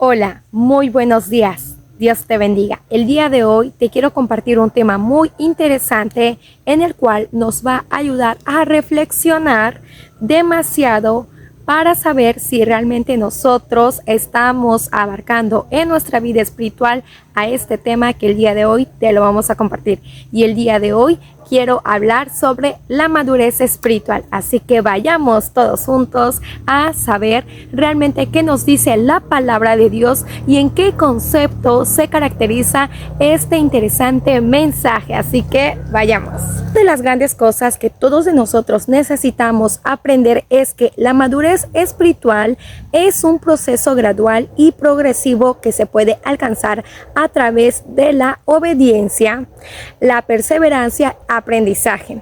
Hola, muy buenos días. Dios te bendiga. El día de hoy te quiero compartir un tema muy interesante en el cual nos va a ayudar a reflexionar demasiado para saber si realmente nosotros estamos abarcando en nuestra vida espiritual a este tema que el día de hoy te lo vamos a compartir. Y el día de hoy quiero hablar sobre la madurez espiritual. Así que vayamos todos juntos a saber realmente qué nos dice la palabra de Dios y en qué concepto se caracteriza este interesante mensaje. Así que vayamos. Una de las grandes cosas que todos de nosotros necesitamos aprender es que la madurez espiritual es un proceso gradual y progresivo que se puede alcanzar a través de la obediencia, la perseverancia, aprendizaje.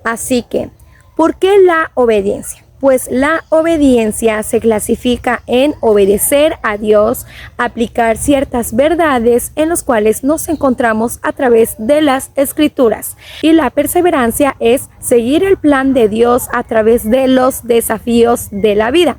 Así que, ¿por qué la obediencia? Pues la obediencia se clasifica en obedecer a Dios, aplicar ciertas verdades en las cuales nos encontramos a través de las escrituras. Y la perseverancia es seguir el plan de Dios a través de los desafíos de la vida.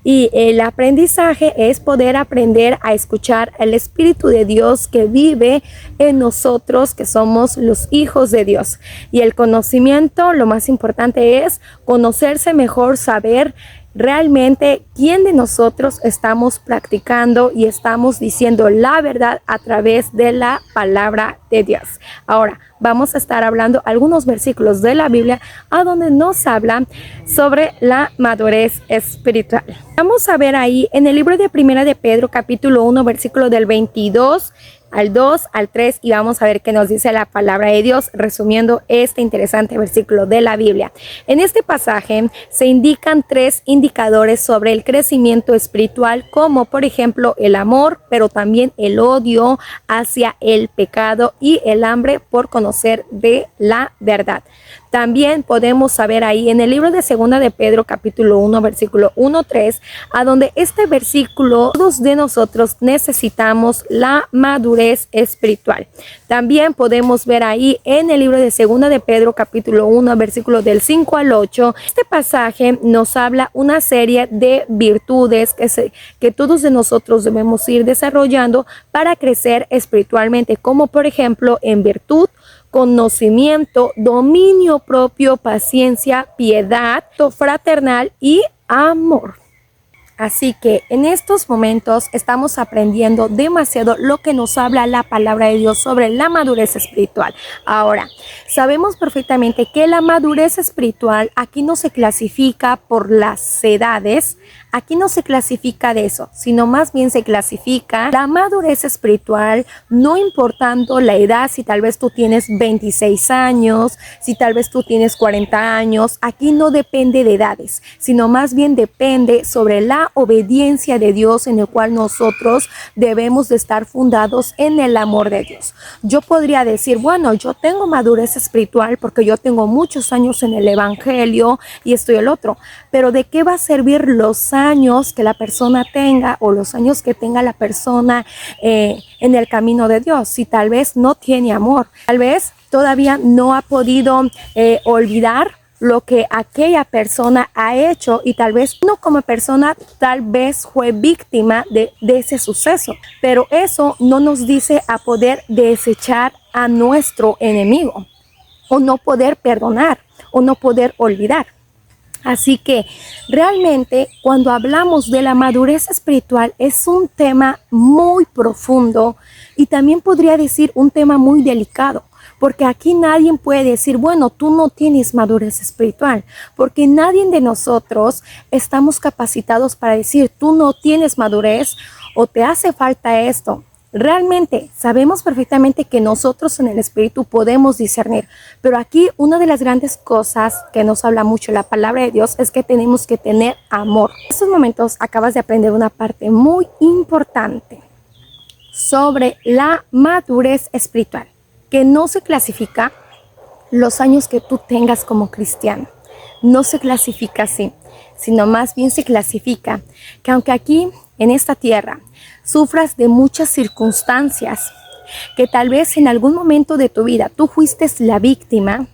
Y el aprendizaje es poder aprender a escuchar al Espíritu de Dios que vive en nosotros, que somos los hijos de Dios. Y el conocimiento, lo más importante es conocerse mejor, saber realmente quién de nosotros estamos practicando y estamos diciendo la verdad a través de la palabra de Dios. Ahora vamos a estar hablando algunos versículos de la Biblia a donde nos habla sobre la madurez espiritual. Vamos a ver ahí en el libro de Primera de Pedro, capítulo 1, versículo del 22 al 2, al 3, y vamos a ver qué nos dice la palabra de Dios, resumiendo este interesante versículo de la Biblia. En este pasaje se indican tres indicadores sobre el crecimiento espiritual, como por ejemplo el amor, pero también el odio hacia el pecado y el hambre por conocer de la verdad. También podemos saber ahí en el libro de Segunda de Pedro, capítulo 1, versículo 1-3, a donde este versículo, todos de nosotros necesitamos la madurez espiritual. También podemos ver ahí en el libro de Segunda de Pedro, capítulo 1, versículo del 5 al 8. Este pasaje nos habla una serie de virtudes que todos de nosotros debemos ir desarrollando para crecer espiritualmente, como por ejemplo en virtud, conocimiento, dominio propio, paciencia, piedad, fraternal y amor. Así que en estos momentos estamos aprendiendo demasiado lo que nos habla la palabra de Dios sobre la madurez espiritual. Ahora, sabemos perfectamente que la madurez espiritual aquí no se clasifica por las edades. Aquí no se clasifica de eso, sino más bien se clasifica la madurez espiritual, no importando la edad, si tal vez tú tienes 26 años, si tal vez tú tienes 40 años, aquí no depende de edades, sino más bien depende sobre la obediencia de Dios en el cual nosotros debemos de estar fundados en el amor de Dios. Yo podría decir, bueno, yo tengo madurez espiritual porque yo tengo muchos años en el evangelio y esto y el otro, pero ¿de qué va a servir los años que la persona tenga o los años que tenga la persona en el camino de Dios si tal vez no tiene amor? Tal vez todavía no ha podido olvidar lo que aquella persona ha hecho y tal vez uno como persona tal vez fue víctima de ese suceso, pero eso no nos dice a poder desechar a nuestro enemigo o no poder perdonar o no poder olvidar. Así que realmente cuando hablamos de la madurez espiritual es un tema muy profundo y también podría decir un tema muy delicado, porque aquí nadie puede decir, bueno, tú no tienes madurez espiritual, porque nadie de nosotros estamos capacitados para decir, tú no tienes madurez o te hace falta esto. Realmente sabemos perfectamente que nosotros en el Espíritu podemos discernir, pero aquí una de las grandes cosas que nos habla mucho la palabra de Dios es que tenemos que tener amor. En estos momentos acabas de aprender una parte muy importante sobre la madurez espiritual, que no se clasifica los años que tú tengas como cristiano, no se clasifica así, sino más bien se clasifica que aunque aquí en esta tierra sufras de muchas circunstancias, que tal vez en algún momento de tu vida tú fuiste la víctima,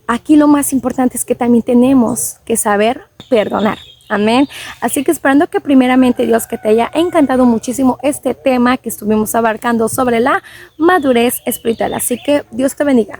aquí lo más importante es que también tenemos que saber perdonar. Amén. Así que esperando que primeramente Dios que te haya encantado muchísimo este tema que estuvimos abarcando sobre la madurez espiritual. Así que Dios te bendiga.